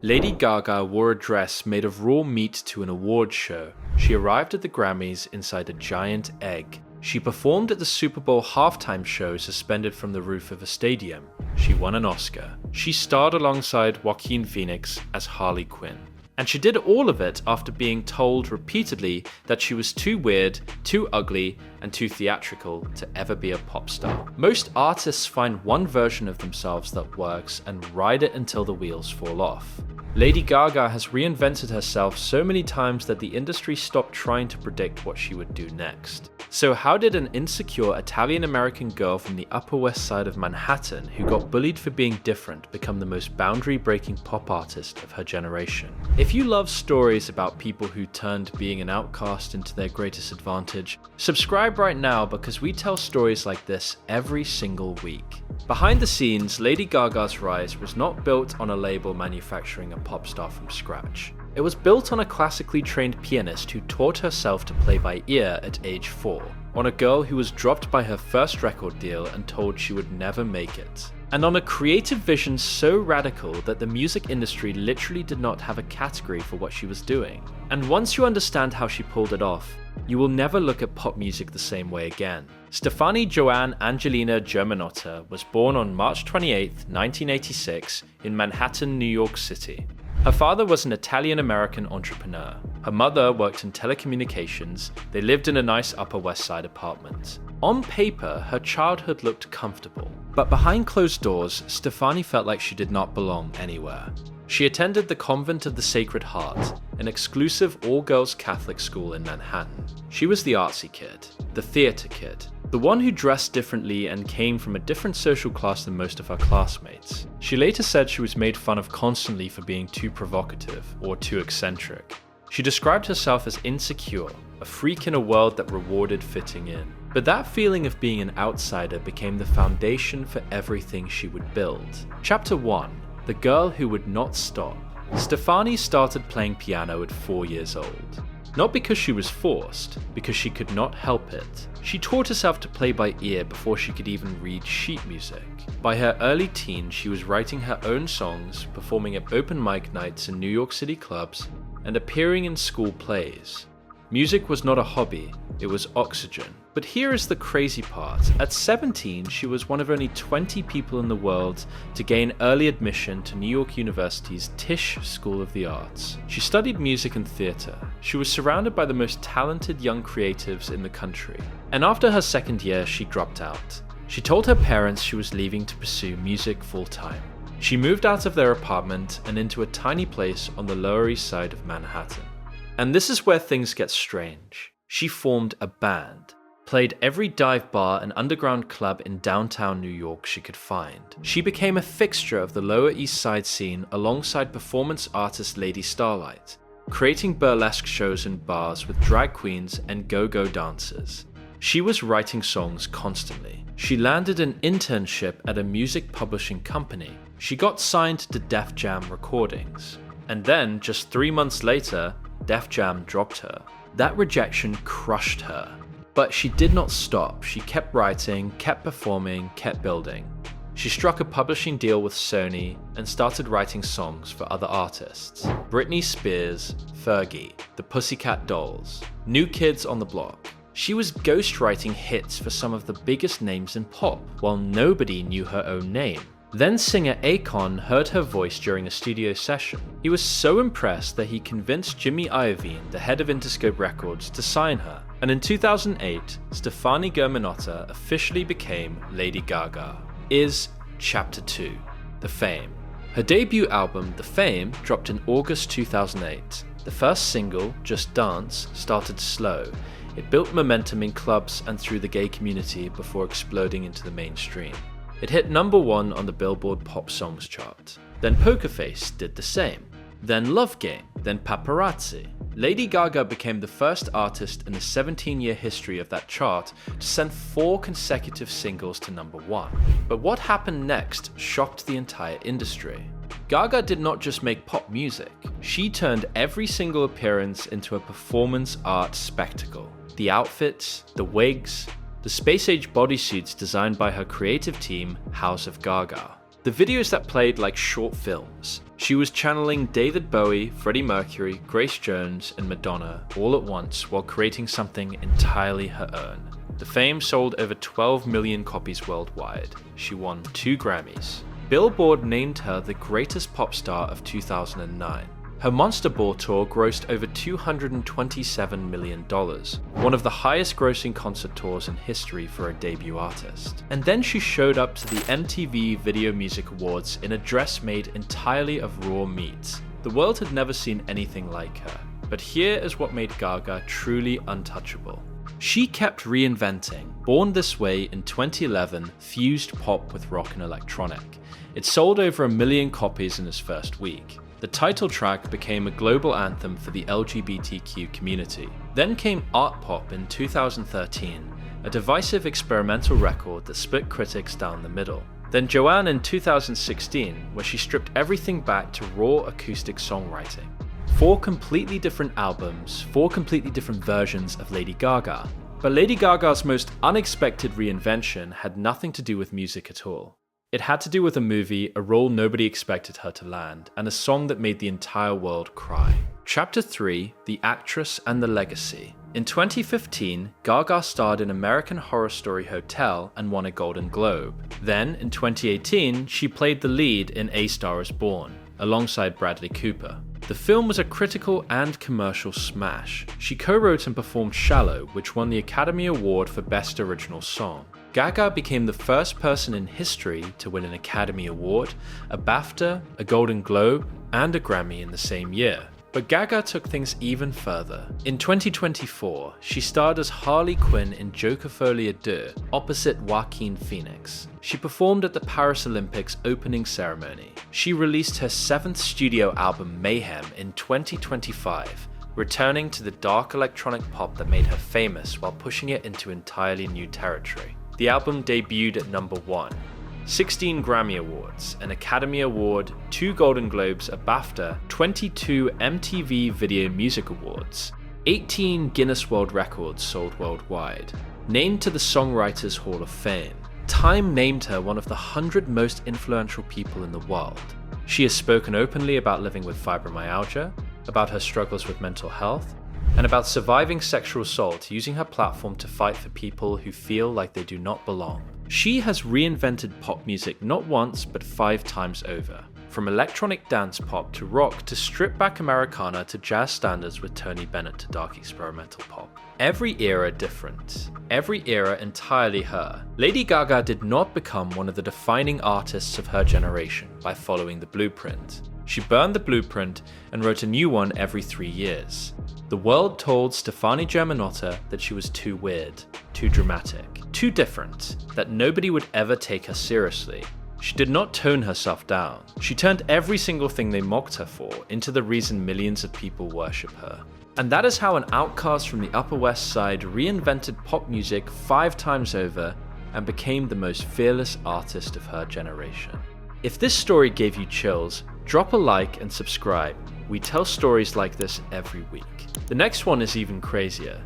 Lady Gaga wore a dress made of raw meat to an awards show. She arrived at the Grammys inside a giant egg. She performed at the Super Bowl halftime show suspended from the roof of a stadium. She won an Oscar. She starred alongside Joaquin Phoenix as Harley Quinn. And she did all of it after being told repeatedly that she was too weird, too ugly, and too theatrical to ever be a pop star. Most artists find one version of themselves that works and ride it until the wheels fall off. Lady Gaga has reinvented herself so many times that the industry stopped trying to predict what she would do next. So how did an insecure Italian-American girl from the Upper West Side of Manhattan who got bullied for being different become the most boundary-breaking pop artist of her generation? If you love stories about people who turned being an outcast into their greatest advantage, subscribe right now because we tell stories like this every single week. Behind the scenes, Lady Gaga's rise was not built on a label manufacturing a pop star from scratch. It was built on a classically trained pianist who taught herself to play by ear at age 4, on a girl who was dropped by her first record deal and told she would never make it, and on a creative vision so radical that the music industry literally did not have a category for what she was doing. And once you understand how she pulled it off, you will never look at pop music the same way again. Stefani Joanne Angelina Germanotta was born on March 28, 1986 in Manhattan, New York City. Her father was an Italian-American entrepreneur. Her mother worked in telecommunications. They lived in a nice Upper West Side apartment. On paper, her childhood looked comfortable, but behind closed doors, Stefani felt like she did not belong anywhere. She attended the Convent of the Sacred Heart, an exclusive all-girls Catholic school in Manhattan. She was the artsy kid, the theater kid, the one who dressed differently and came from a different social class than most of her classmates. She later said she was made fun of constantly for being too provocative or too eccentric. She described herself as insecure, a freak in a world that rewarded fitting in. But that feeling of being an outsider became the foundation for everything she would build. Chapter 1. The Girl Who Would Not Stop. Stefani started playing piano at 4 years old. Not because she was forced, because she could not help it. She taught herself to play by ear before she could even read sheet music. By her early teens, she was writing her own songs, performing at open mic nights in New York City clubs, and appearing in school plays. Music was not a hobby, it was oxygen. But here is the crazy part. At 17, she was one of only 20 people in the world to gain early admission to New York University's Tisch School of the Arts. She studied music and theater. She was surrounded by the most talented young creatives in the country. And after her second year, she dropped out. She told her parents she was leaving to pursue music full-time. She moved out of their apartment and into a tiny place on the Lower East Side of Manhattan. And this is where things get strange. She formed a band, played every dive bar and underground club in downtown New York she could find. She became a fixture of the Lower East Side scene alongside performance artist Lady Starlight, creating burlesque shows in bars with drag queens and go-go dancers. She was writing songs constantly. She landed an internship at a music publishing company. She got signed to Def Jam Recordings. And then, just 3 months later, Def Jam dropped her. That rejection crushed her. But she did not stop. She kept writing, kept performing, kept building. She struck a publishing deal with Sony and started writing songs for other artists. Britney Spears, Fergie, the Pussycat Dolls, New Kids on the Block. She was ghostwriting hits for some of the biggest names in pop, while nobody knew her own name. Then singer Akon heard her voice during a studio session. He was so impressed that he convinced Jimmy Iovine, the head of Interscope Records, to sign her. And in 2008, Stefani Germanotta officially became Lady Gaga. Is Chapter 2, The Fame. Her debut album, The Fame, dropped in August 2008. The first single, Just Dance, started slow. It built momentum in clubs and through the gay community before exploding into the mainstream. It hit number 1 on the Billboard Pop Songs chart. Then Poker Face did the same. Then Love Game, then Paparazzi. Lady Gaga became the first artist in the 17-year history of that chart to send 4 consecutive singles to number 1. But what happened next shocked the entire industry. Gaga did not just make pop music, she turned every single appearance into a performance art spectacle. The outfits, the wigs, the space-age bodysuits designed by her creative team, House of Gaga. The videos that played like short films. She was channeling David Bowie, Freddie Mercury, Grace Jones, and Madonna all at once while creating something entirely her own. The Fame sold over 12 million copies worldwide. She won 2 Grammys. Billboard named her the greatest pop star of 2009. Her Monster Ball tour grossed over $227 million, one of the highest grossing concert tours in history for a debut artist. And then she showed up to the MTV Video Music Awards in a dress made entirely of raw meat. The world had never seen anything like her, but here is what made Gaga truly untouchable. She kept reinventing. Born This Way in 2011 fused pop with rock and electronic. It sold over 1 million copies in its first week. The title track became a global anthem for the LGBTQ community. Then came Art Pop in 2013, a divisive experimental record that split critics down the middle. Then Joanne in 2016, where she stripped everything back to raw acoustic songwriting. 4 completely different albums, 4 completely different versions of Lady Gaga. But Lady Gaga's most unexpected reinvention had nothing to do with music at all. It had to do with a movie, a role nobody expected her to land, and a song that made the entire world cry. Chapter 3, The Actress and the Legacy. In 2015, Gaga starred in American Horror Story Hotel and won a Golden Globe. Then, in 2018, she played the lead in A Star is Born, alongside Bradley Cooper. The film was a critical and commercial smash. She co-wrote and performed Shallow, which won the Academy Award for Best Original Song. Gaga became the first person in history to win an Academy Award, a BAFTA, a Golden Globe, and a Grammy in the same year. But Gaga took things even further. In 2024, she starred as Harley Quinn in Joker Folie à Deux, opposite Joaquin Phoenix. She performed at the Paris Olympics opening ceremony. She released her 7th studio album Mayhem in 2025, returning to the dark electronic pop that made her famous while pushing it into entirely new territory. The album debuted at number 1. 16 Grammy Awards, an Academy Award, 2 Golden Globes, a BAFTA, 22 MTV Video Music Awards, 18 Guinness World Records sold worldwide, named to the Songwriters Hall of Fame. Time named her one of the 100 most influential people in the world. She has spoken openly about living with fibromyalgia, about her struggles with mental health, and about surviving sexual assault, using her platform to fight for people who feel like they do not belong. She has reinvented pop music not once, but 5 times over. From electronic dance pop to rock to stripped-back Americana to jazz standards with Tony Bennett to dark experimental pop. Every era different. Every era entirely her. Lady Gaga did not become one of the defining artists of her generation by following the blueprint. She burned the blueprint and wrote a new one every 3 years. The world told Stefani Germanotta that she was too weird, too dramatic, too different, that nobody would ever take her seriously. She did not tone herself down. She turned every single thing they mocked her for into the reason millions of people worship her. And that is how an outcast from the Upper West Side reinvented pop music 5 times over and became the most fearless artist of her generation. If this story gave you chills, drop a like and subscribe. We tell stories like this every week. The next one is even crazier.